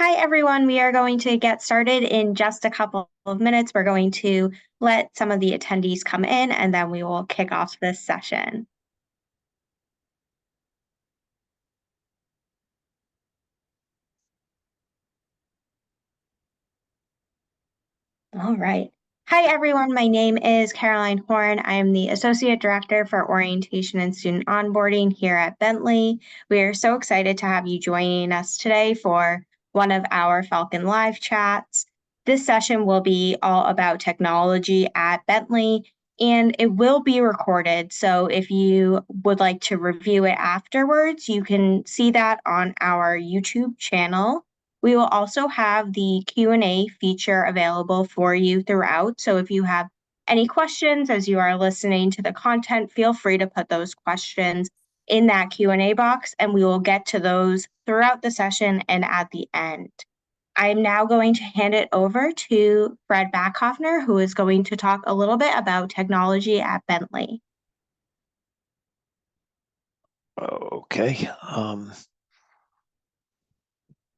Hi, everyone. We are going to get started in just a couple of minutes. We're going to let some of the attendees come in, and then we will kick off this session. All right. Hi, everyone. My name is Caroline Horn. I am the Associate Director for Orientation and Student Onboarding here at Bentley. We are so excited to have you joining us today for one of our Falcon Live chats. This session will be all about technology at Bentley, and it will be recorded. So if you would like to review it afterwards, you can see that on our YouTube channel. We will also have the Q&A feature available for you throughout. So if you have any questions as you are listening to the content, feel free to put those questions in that Q&A box, and we will get to those throughout the session and at the end. I'm now going to hand it over to Fred Backhoffner, who is going to talk a little bit about technology at Bentley. Okay.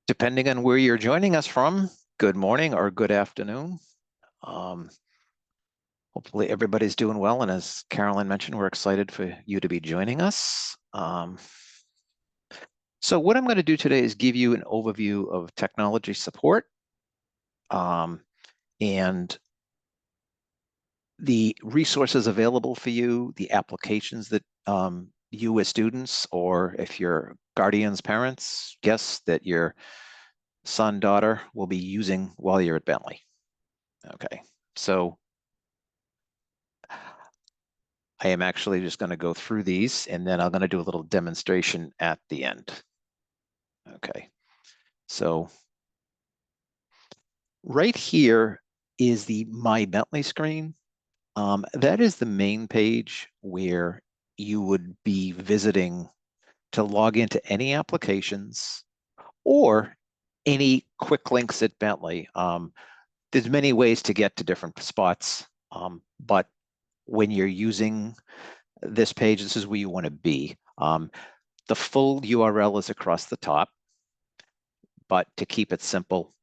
Depending on where you're joining us from, good morning or good afternoon. Hopefully everybody's doing well. And as Caroline mentioned, we're excited for you to be joining us. So what I'm going to do today is give you an overview of technology support and the resources available for you, the applications that you as students, or if you're guardians, parents, guests that your son, daughter will be using while you're at Bentley. Okay, so I am actually just going to go through these, and then I'm going to do a little demonstration at the end. Okay, so right here is the My Bentley screen. That is the main page where you would be visiting to log into any applications or any quick links at Bentley. There's many ways to get to different spots, but when you're using this page, this is where you want to be. The full URL is across the top, but to keep it simple,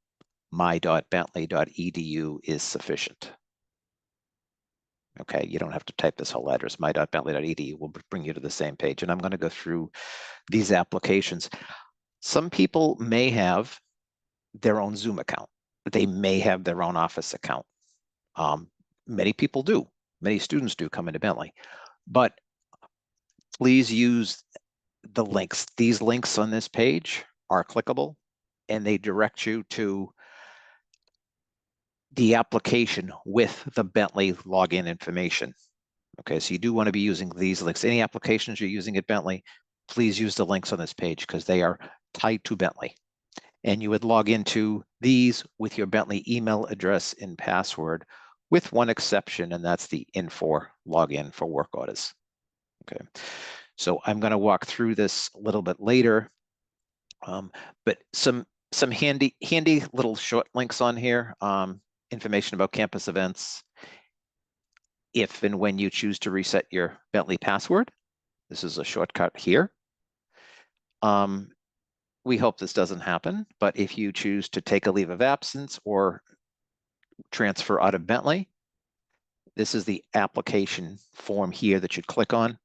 my.bentley.edu is sufficient. Okay, you don't have to type this whole address. My.bentley.edu will bring you to the same page. And I'm going to go through these applications. Some people may have their own Zoom account. They may have their own Office account. Many people do. Many students do come into Bentley. But please use the links. These links on this page are clickable, and they direct you to the application with the Bentley login information. Okay, so you do want to be using these links. Any applications you're using at Bentley, please use the links on this page because they are tied to Bentley. And you would log into these with your Bentley email address and password, with one exception, and that's the Infor login for work orders. Okay, so I'm going to walk through this a little bit later, but some handy little short links on here. Information about campus events. If and when you choose to reset your Bentley password, this is a shortcut here. We hope this doesn't happen, but if you choose to take a leave of absence or transfer out of Bentley, this is the application form here that you'd click on.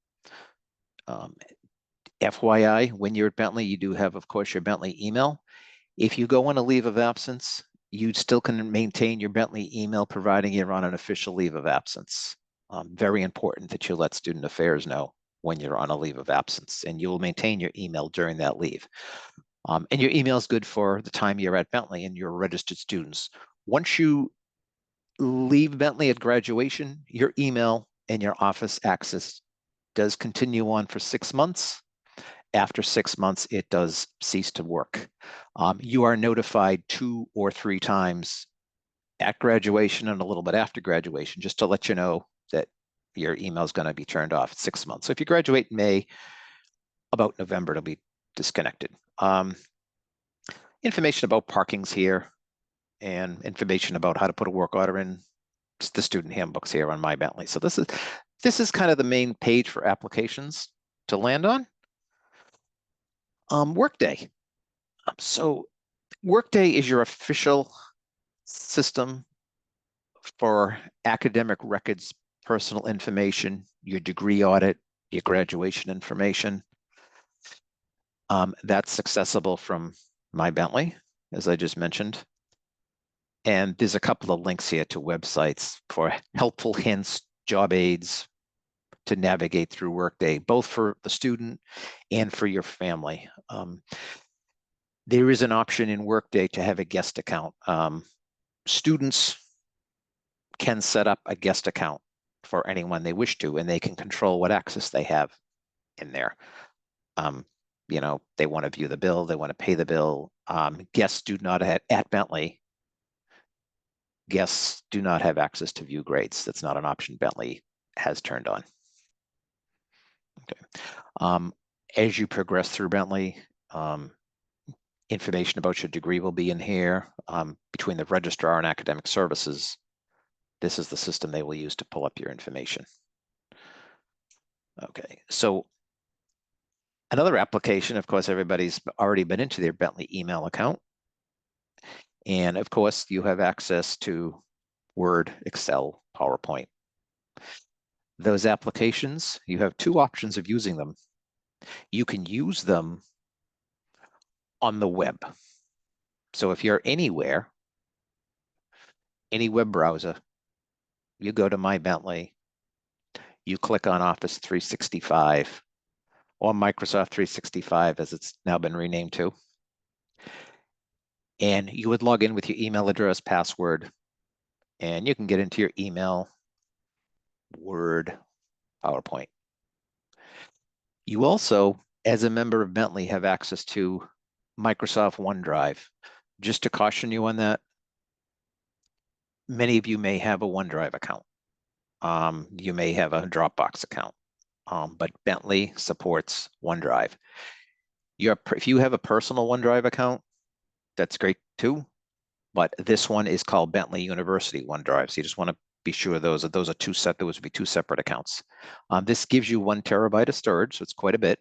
FYI, when you're at Bentley, you do have, of course, your Bentley email. If you go on a leave of absence, you still can maintain your Bentley email, providing you're on an official leave of absence. Very important that you let student affairs know when you're on a leave of absence, and you will maintain your email during that leave. And your email is good for the time you're at Bentley and you're registered students. Once you leave Bentley at graduation, your email and your office access does continue on for 6 months. After 6 months, it does cease to work. You are notified 2 or 3 times at graduation and a little bit after graduation, just to let you know that your email is going to be turned off at 6 months. So if you graduate in May, about November, it'll be disconnected. Information about parking's here, and information about how to put a work order in. It's the student handbooks here on My Bentley. So this is kind of the main page for applications to land on. Workday. So Workday is your official system for academic records, personal information, your degree audit, your graduation information. That's accessible from My Bentley, as I just mentioned. And there's a couple of links here to websites for helpful hints, job aids to navigate through Workday, both for the student and for your family. There is an option in Workday to have a guest account. Students can set up a guest account for anyone they wish to, and they can control what access they have in there. They want to view the bill, they want to pay the bill. Guests do not have, at Bentley, guests do not have access to view grades. That's not an option Bentley has turned on. Okay. As you progress through Bentley, information about your degree will be in here. Between the registrar and academic services, this is the system they will use to pull up your information. Okay, so another application, of course, everybody's already been into their Bentley email account. And of course, you have access to Word, Excel, PowerPoint. Those applications, you have two options of using them. You can use them on the web. So if you're anywhere, any web browser, you go to My Bentley, you click on Office 365 or Microsoft 365 as it's now been renamed to, and you would log in with your email address, password, and you can get into your email, Word, PowerPoint. You also, as a member of Bentley, have access to Microsoft OneDrive. Just to caution you on that, many of you may have a OneDrive account. You may have a Dropbox account, but Bentley supports OneDrive. If you have a personal OneDrive account, that's great too, but this one is called Bentley University OneDrive. So you just want to be sure those would be two separate accounts. This gives you 1 terabyte of storage, so it's quite a bit.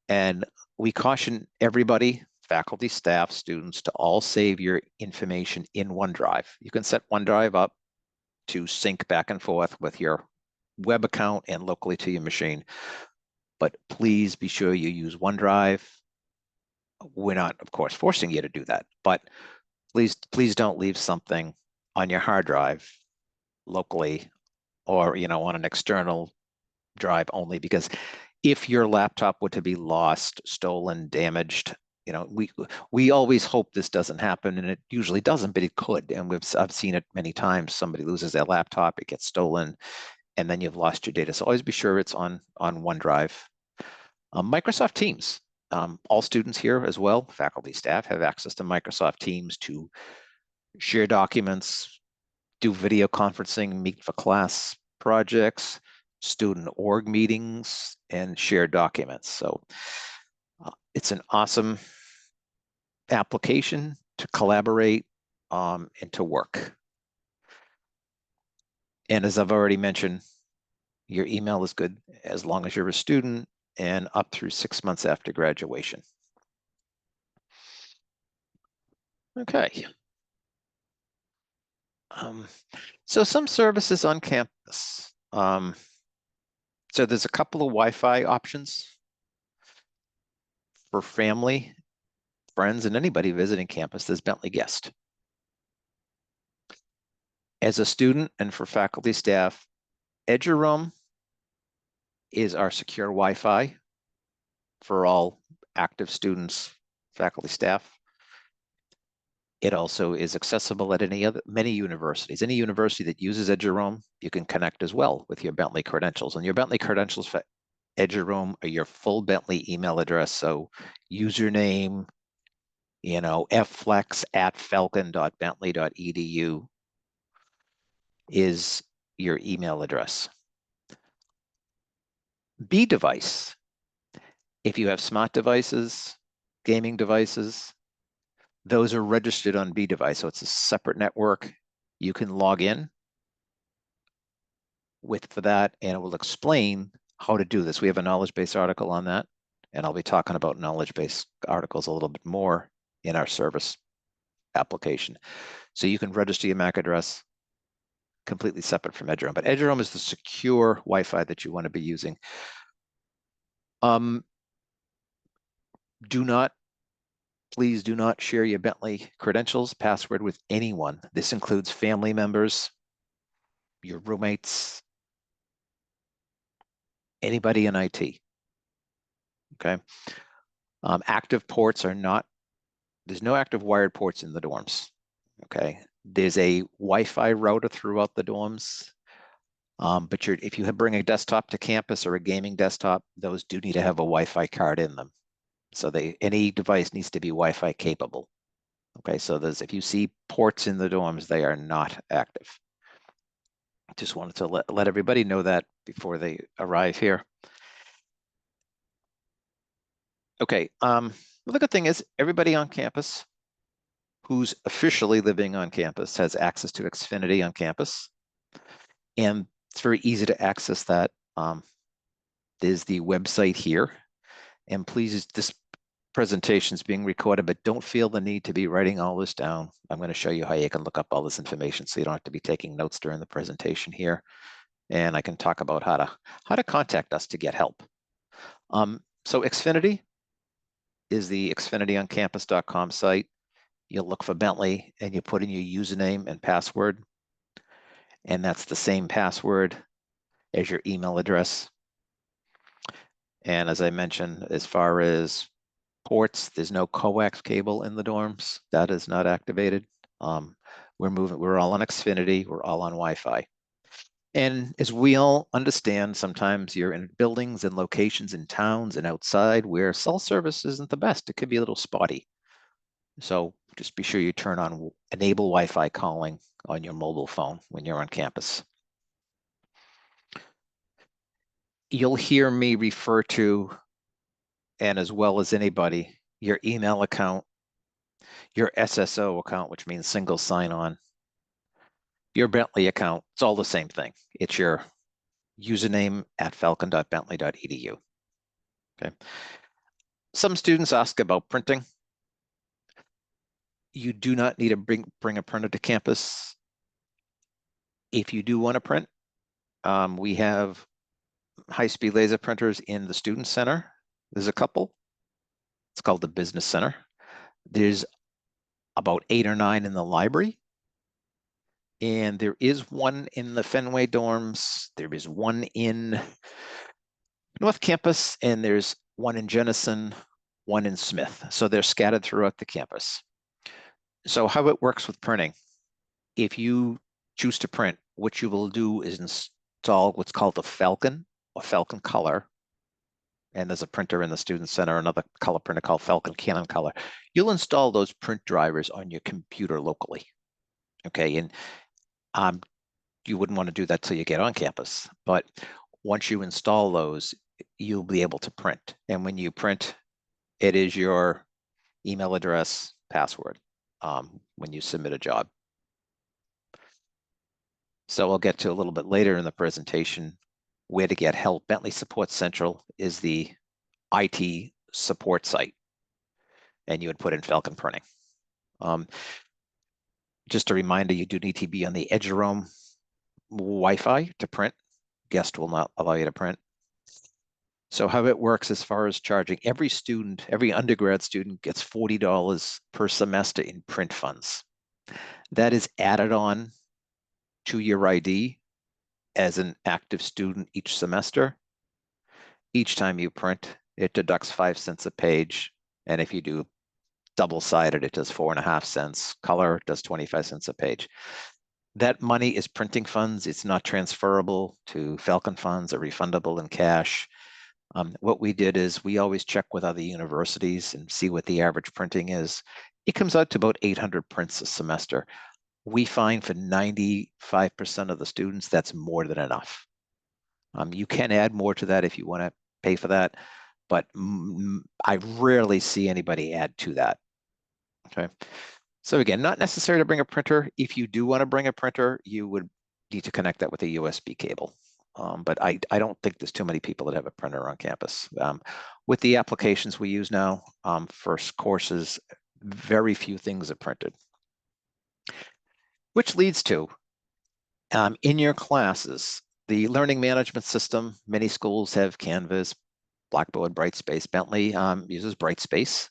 And we caution everybody, faculty, staff, students, to all save your information in OneDrive. You can set OneDrive up to sync back and forth with your web account and locally to your machine. But please be sure you use OneDrive. We're not, of course, forcing you to do that, but please don't leave something on your hard drive locally or on an external drive only, because if your laptop were to be lost, stolen, damaged, we always hope this doesn't happen, and it usually doesn't, but it could. And I've seen it many times. Somebody loses their laptop, it gets stolen, and then you've lost your data. So always be sure it's on OneDrive. Microsoft Teams. All students here as well, faculty, staff, have access to Microsoft Teams to share documents, do video conferencing, meet for class projects, student org meetings, and share documents. So it's an awesome application to collaborate and to work. And as I've already mentioned, your email is good as long as you're a student and up through 6 months after graduation. Okay. So some services on campus. So there's a couple of Wi-Fi options for family, friends, and anybody visiting campus. There's Bentley Guest. As a student and for faculty, staff, Eduroam is our secure Wi-Fi for all active students, faculty, staff. It also is accessible at many universities. Any university that uses Eduroam, you can connect as well with your Bentley credentials. And your Bentley credentials for Eduroam are your full Bentley email address. So username, fflex@falcon.bentley.edu is your email address. B device. If you have smart devices, gaming devices, those are registered on B device. So it's a separate network. You can log in for that, and it will explain how to do this. We have a knowledge base article on that, and I'll be talking about knowledge base articles a little bit more in our service application. So you can register your MAC address completely separate from Eduroam, but Eduroam is the secure Wi-Fi that you want to be using. Please do not share your Bentley credentials, password with anyone. This includes family members, your roommates, anybody in IT. Okay. Active ports are not, there's no active wired ports in the dorms. Okay. There's a Wi-Fi router throughout the dorms. But if you bring a desktop to campus or a gaming desktop, those do need to have a Wi-Fi card in them. So any device needs to be Wi-Fi capable. Okay, so if you see ports in the dorms, they are not active. Just wanted to let everybody know that before they arrive here. Okay, well, the good thing is everybody on campus who's officially living on campus has access to Xfinity on campus. And it's very easy to access that. There's the website here. And please, this presentation is being recorded, but don't feel the need to be writing all this down. I'm going to show you how you can look up all this information so you don't have to be taking notes during the presentation here. And I can talk about how to contact us to get help. So Xfinity is the xfinityoncampus.com site. You'll look for Bentley and you put in your username and password. And that's the same password as your email address. And as I mentioned, as far as ports, there's no coax cable in the dorms. That is not activated. We're all on Xfinity, we're all on Wi-Fi. And as we all understand, sometimes you're in buildings and locations in towns and outside where cell service isn't the best. It could be a little spotty. So just be sure you turn on enable Wi-Fi calling on your mobile phone when you're on campus. You'll hear me refer to, and as well as anybody, your email account, your SSO account, which means single sign-on, your Bentley account. It's all the same thing. It's your username at falcon.bentley.edu. Okay. Some students ask about printing. You do not need to bring a printer to campus. If you do want to print, we have high-speed laser printers in the student center. There's a couple. It's called the business center. There's about 8 or 9 in the library. And there is one in the Fenway dorms. There is one in North Campus, and there's one in Jenison, one in Smith. So they're scattered throughout the campus. So how it works with printing, if you choose to print, what you will do is install what's called the Falcon or Falcon Color. And there's a printer in the Student Center, another color printer called Falcon Canon Color. You'll install those print drivers on your computer locally. Okay, and you wouldn't want to do that till you get on campus. But once you install those, you'll be able to print. And when you print, it is your email address, password when you submit a job. So I'll get to a little bit later in the presentation where to get help. Bentley Support Central is the IT support site. And you would put in Falcon Printing. Just a reminder, you do need to be on the Eduroam Wi-Fi to print. Guest will not allow you to print. So how it works as far as charging, every student, every undergrad student gets $40 per semester in print funds. That is added on to your ID as an active student each semester. Each time you print, it deducts 5 cents a page. And if you do double-sided, it does 4.5 cents. Color does 25 cents a page. That money is printing funds. It's not transferable to Falcon funds or refundable in cash. What we did is we always check with other universities and see what the average printing is. It comes out to about 800 prints a semester. We find for 95% of the students, that's more than enough. You can add more to that if you want to pay for that, but I rarely see anybody add to that. Okay. So again, not necessary to bring a printer. If you do want to bring a printer, you would need to connect that with a USB cable. But I don't think there's too many people that have a printer on campus. With the applications we use now for courses, Very few things are printed. Which leads to, in your classes, the learning management system, many schools have Canvas, Blackboard, Brightspace. Bentley uses Brightspace.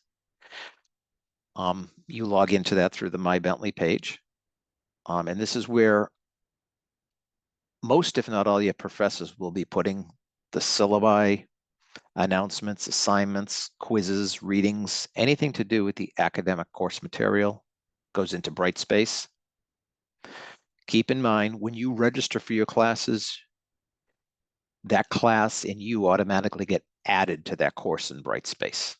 You log into that through the My Bentley page. And this is where most, if not all, your professors will be putting the syllabi, announcements, assignments, quizzes, readings, anything to do with the academic course material goes into Brightspace. Keep in mind, when you register for your classes, that class and you automatically get added to that course in Brightspace.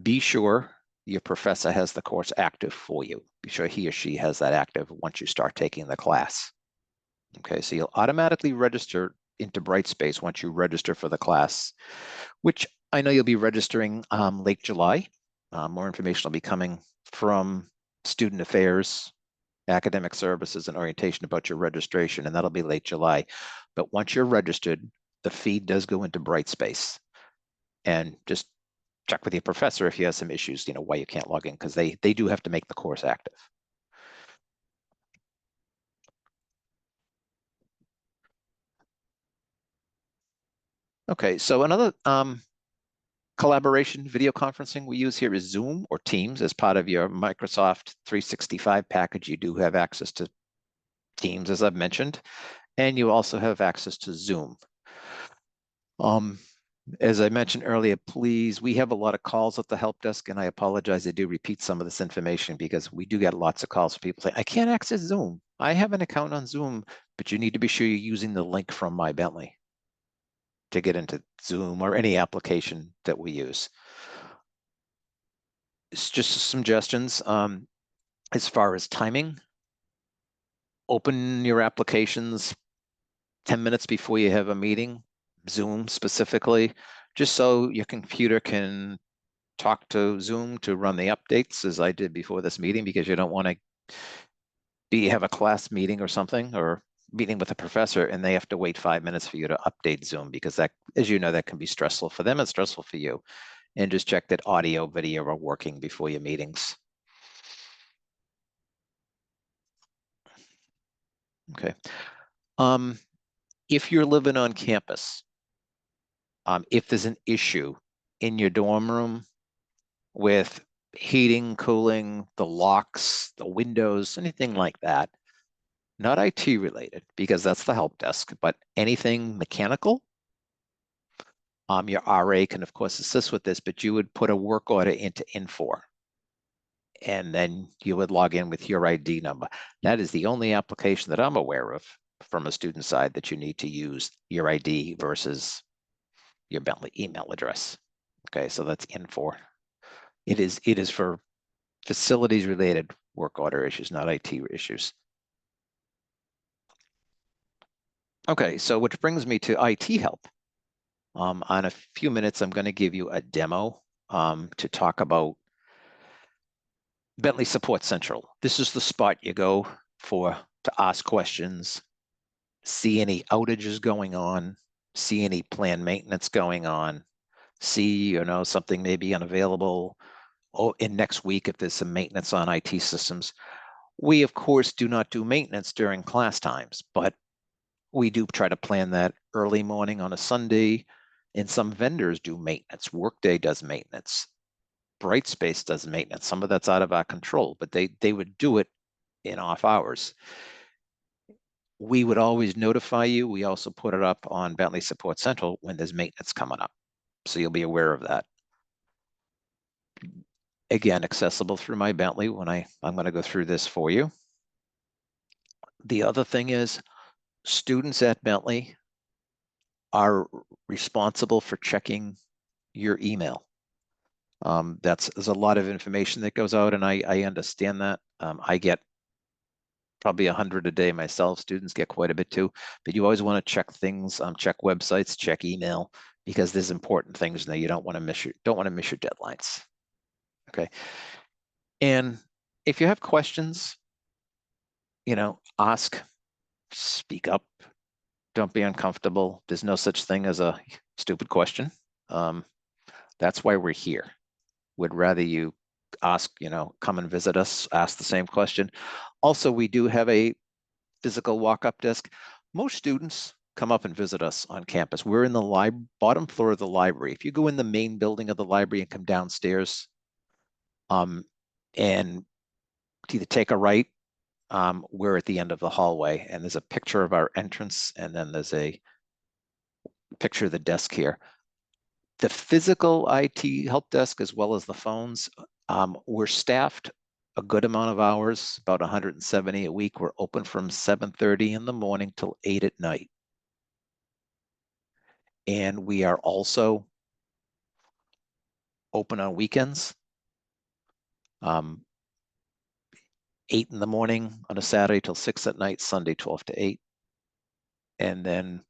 Be sure your professor has the course active for you. Be sure he or she has that active once you start taking the class. Okay, so you'll automatically register into Brightspace once you register for the class, which I know you'll be registering late July. More information will be coming from Student Affairs, Academic Services, and Orientation about your registration, and that'll be late July. But once you're registered, the feed does go into Brightspace. And just check with your professor if you have some issues, why you can't log in, because they do have to make the course active. Okay, so another collaboration video conferencing we use here is Zoom or Teams. As part of your Microsoft 365 package, you do have access to Teams, as I've mentioned, and you also have access to Zoom. As I mentioned earlier, please, we have a lot of calls at the help desk, and I apologize, I do repeat some of this information because we do get lots of calls from people saying, I can't access Zoom. I have an account on Zoom, but you need to be sure you're using the link from My Bentley to get into Zoom or any application that we use. It's just some suggestions. As far as timing, open your applications 10 minutes before you have a meeting, Zoom specifically, just so your computer can talk to Zoom to run the updates as I did before this meeting, because you don't want to have a class meeting or something, or meeting with a professor and they have to wait 5 minutes for you to update Zoom, because that, as you know, that can be stressful for them and stressful for you. And just check that audio, video are working before your meetings. Okay. If you're living on campus, if there's an issue in your dorm room with heating, cooling, the locks, the windows, anything like that, not IT related, because that's the help desk, but anything mechanical, your RA can of course assist with this, but you would put a work order into Infor, and then you would log in with your ID number. That is the only application that I'm aware of from a student side that you need to use your ID versus your Bentley email address. Okay, so that's Infor. It is for facilities related work order issues, not IT issues. Okay, so which brings me to IT help. On a few minutes, I'm going to give you a demo to talk about Bentley Support Central. This is the spot you go to ask questions, see any outages going on, see any planned maintenance going on, see, something may be unavailable, or in next week if there's some maintenance on IT systems. We, of course, do not do maintenance during class times, but we do try to plan that early morning on a Sunday, and some vendors do maintenance. Workday does maintenance. Brightspace does maintenance. Some of that's out of our control, but they would do it in off hours. We would always notify you. We also put it up on Bentley Support Central when there's maintenance coming up, so you'll be aware of that. Again, accessible through My Bentley when I'm going to go through this for you. The other thing is, students at Bentley are responsible for checking your email. There's a lot of information that goes out, and I understand that. I get probably 100 a day myself. Students get quite a bit too, but you always want to check things, check websites, check email, because there's important things there. You don't want to miss your deadlines. Okay. And if you have questions, ask, speak up, don't be uncomfortable. There's no such thing as a stupid question. That's why we're here. Would rather you ask, come and visit us, ask the same question. Also, we do have a physical walk-up desk. Most students come up and visit us on campus. We're in the bottom floor of the library. If you go in the main building of the library and come downstairs, and either take a right, we're at the end of the hallway, and there's a picture of our entrance, and then there's a picture of the desk here. The physical IT help desk, as well as the phones, we're staffed a good amount of hours, about 170 a week. We're open from 7:30 in the morning till 8 at night. And we are also open on weekends, 8 in the morning on a Saturday till 6 at night, Sunday 12 to 8. And then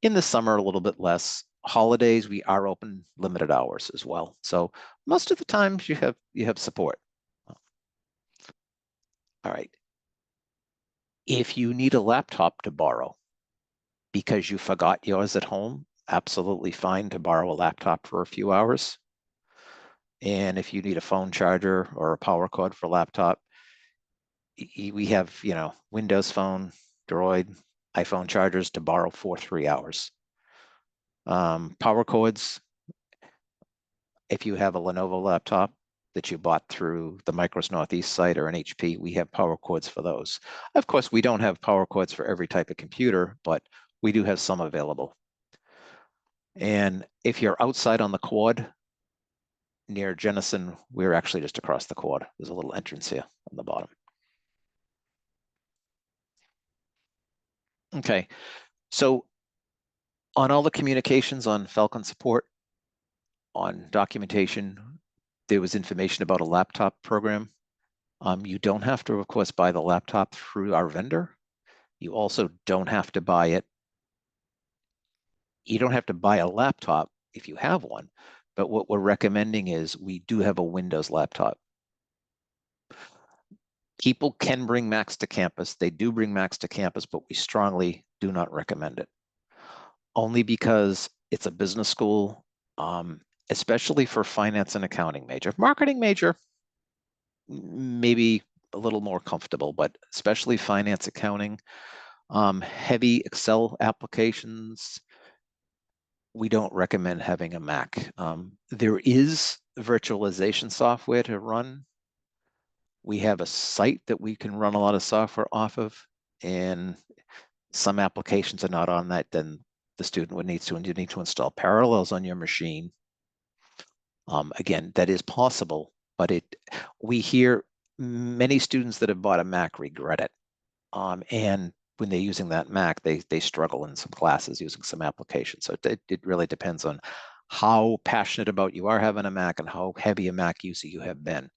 in the summer, a little bit less. Holidays, we are open limited hours as well. So most of the times you have support. All right. If you need a laptop to borrow because you forgot yours at home, absolutely fine to borrow a laptop for a few hours. And if you need a phone charger or a power cord for a laptop, we have, Windows Phone, Droid, iPhone chargers to borrow for 3 hours. Power cords, if you have a Lenovo laptop that you bought through the Micros Northeast site or an HP, we have power cords for those. Of course, we don't have power cords for every type of computer, but we do have some available. And if you're outside on the quad near Jenison, we're actually just across the quad. There's a little entrance here on the bottom. Okay, so on all the communications on Falcon support, on documentation, there was information about a laptop program. You don't have to, of course, buy the laptop through our vendor. You also don't have to buy it. You don't have to buy a laptop if you have one, but what we're recommending is we do have a Windows laptop. People can bring Macs to campus. They do bring Macs to campus, but we strongly do not recommend it. Only because it's a business school, especially for finance and accounting major. Marketing major, maybe a little more comfortable, but especially finance, accounting, heavy Excel applications, we don't recommend having a Mac. There is virtualization software to run. We have a site that we can run a lot of software off of, and some applications are not on that, then the student would need to install Parallels on your machine. Again, that is possible, but we hear many students that have bought a Mac regret it. And when they're using that Mac, they struggle in some classes using some applications. So it really depends on how passionate about you are having a Mac and how heavy a Mac user you have been.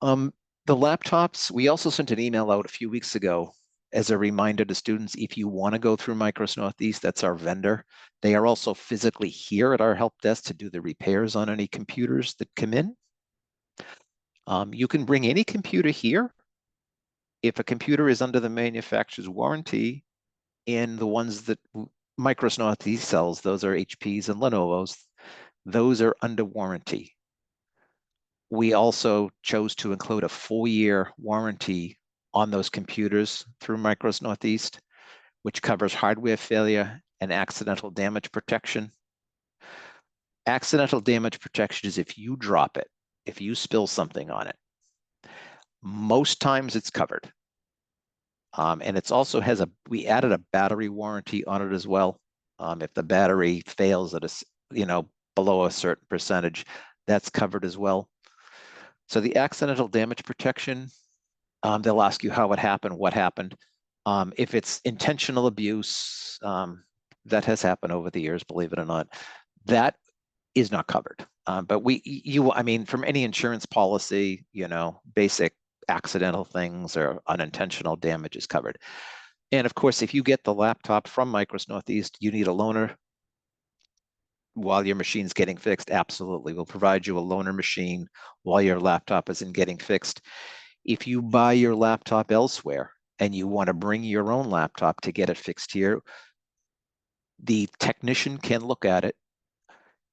The laptops, we also sent an email out a few weeks ago as a reminder to students, if you want to go through Micros Northeast, that's our vendor. They are also physically here at our help desk to do the repairs on any computers that come in. You can bring any computer here. If a computer is under the manufacturer's warranty, and the ones that Micros Northeast sells, those are HPs and Lenovo's, those are under warranty. We also chose to include a 4-year warranty on those computers through Micros Northeast, which covers hardware failure and accidental damage protection. Accidental damage protection is if you drop it, if you spill something on it. Most times it's covered. And it's also we added a battery warranty on it as well. If the battery fails at below a certain percentage, that's covered as well. So the accidental damage protection, they'll ask you how it happened, what happened. If it's intentional abuse, that has happened over the years, believe it or not, that is not covered. But from any insurance policy, basic accidental things or unintentional damage is covered. And of course, if you get the laptop from Micros Northeast, you need a loaner while your machine's getting fixed. Absolutely. We'll provide you a loaner machine while your laptop isn't getting fixed. If you buy your laptop elsewhere and you want to bring your own laptop to get it fixed here, the technician can look at it,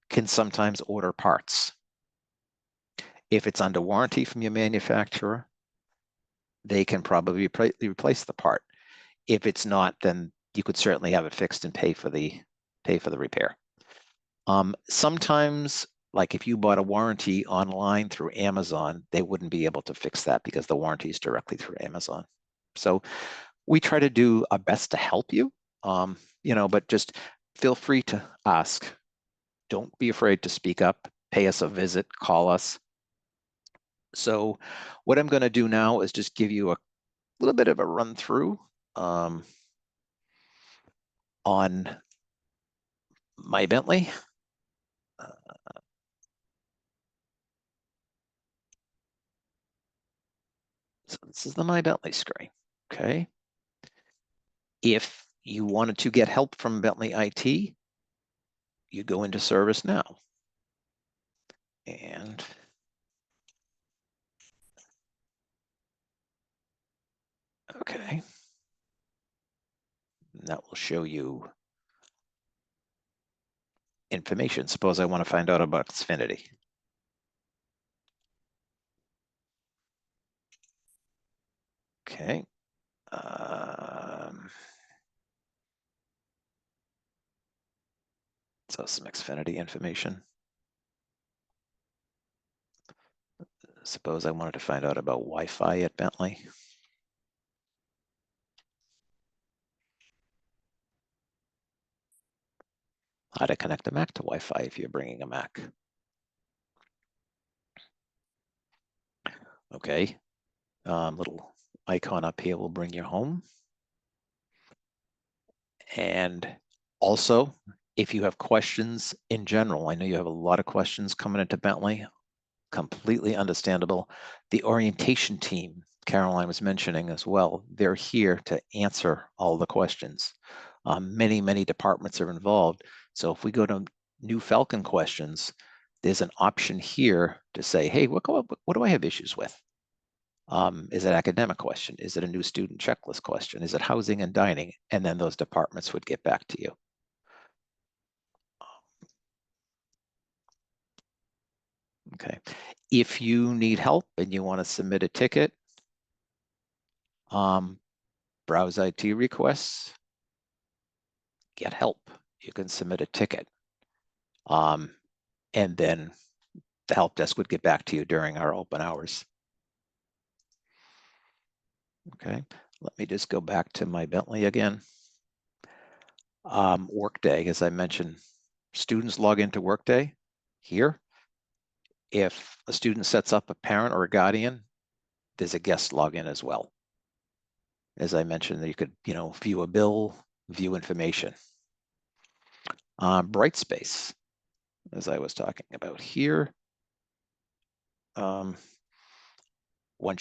can sometimes order parts. If it's under warranty from your manufacturer, they can probably replace the part. If it's not, then you could certainly have it fixed and pay for the repair. Sometimes, like if you bought a warranty online through Amazon, they wouldn't be able to fix that because the warranty is directly through Amazon. So we try to do our best to help you, but just feel free to ask. Don't be afraid to speak up, pay us a visit, call us. So what I'm going to do now is just give you a little bit of a run through on my Bentley. So this is the My Bentley screen, okay? If you wanted to get help from Bentley IT, you go into Service Now. And okay, and that will show you information. Suppose I want to find out about Xfinity. Okay. So some Xfinity information. Suppose I wanted to find out about Wi-Fi at Bentley. How to connect a Mac to Wi-Fi if you're bringing a Mac. Okay, little icon up here will bring you home. And also, if you have questions in general, I know you have a lot of questions coming into Bentley, completely understandable. The orientation team, Caroline was mentioning as well, they're here to answer all the questions. Many departments are involved. So if we go to new Falcon questions, there's an option here to say, hey, what do I have issues with? Is it an academic question? Is it a new student checklist question? Is it housing and dining? And then those departments would get back to you. Okay. If you need help and you want to submit a ticket, browse IT requests, get help. You can submit a ticket. And then the help desk would get back to you during our open hours. Okay, let me just go back to my Bentley again. Workday, as I mentioned, students log into Workday here. If a student sets up a parent or a guardian, there's a guest login as well. As I mentioned, you could, view a bill, view information. Brightspace, as I was talking about here. Once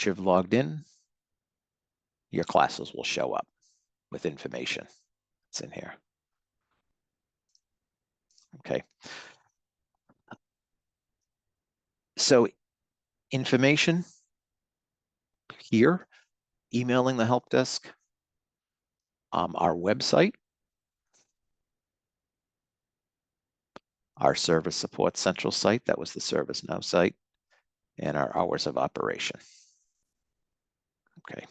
you've logged in, your classes will show up with information. It's in here. Okay. So information here, emailing the help desk, our website, our service support central site, that was the ServiceNow site, and our hours of operation. Okay.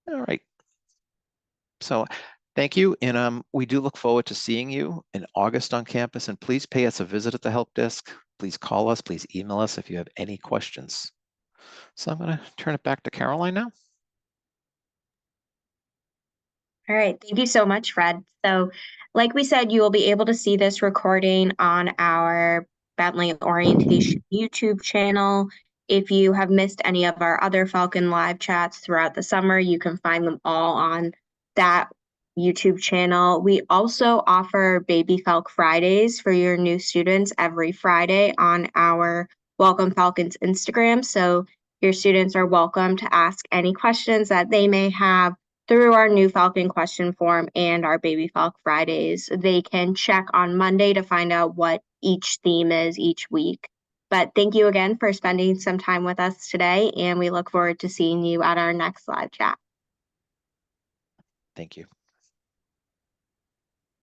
All right. So thank you. And we do look forward to seeing you in August on campus. And please pay us a visit at the help desk. Please call us. Please email us if you have any questions. So I'm going to turn it back to Caroline now. All right, thank you so much, Fred. So, like we said, you will be able to see this recording on our Bentley Orientation YouTube channel. If you have missed any of our other Falcon live chats throughout the summer, you can find them all on that YouTube channel. We also offer Baby Falc Fridays for your new students every Friday on our Welcome Falcons Instagram. So your students are welcome to ask any questions that they may have through our new Falcon question form and our Baby Falc Fridays. They can check on Monday to find out what each theme is each week. But thank you again for spending some time with us today, and we look forward to seeing you at our next live chat. Thank you.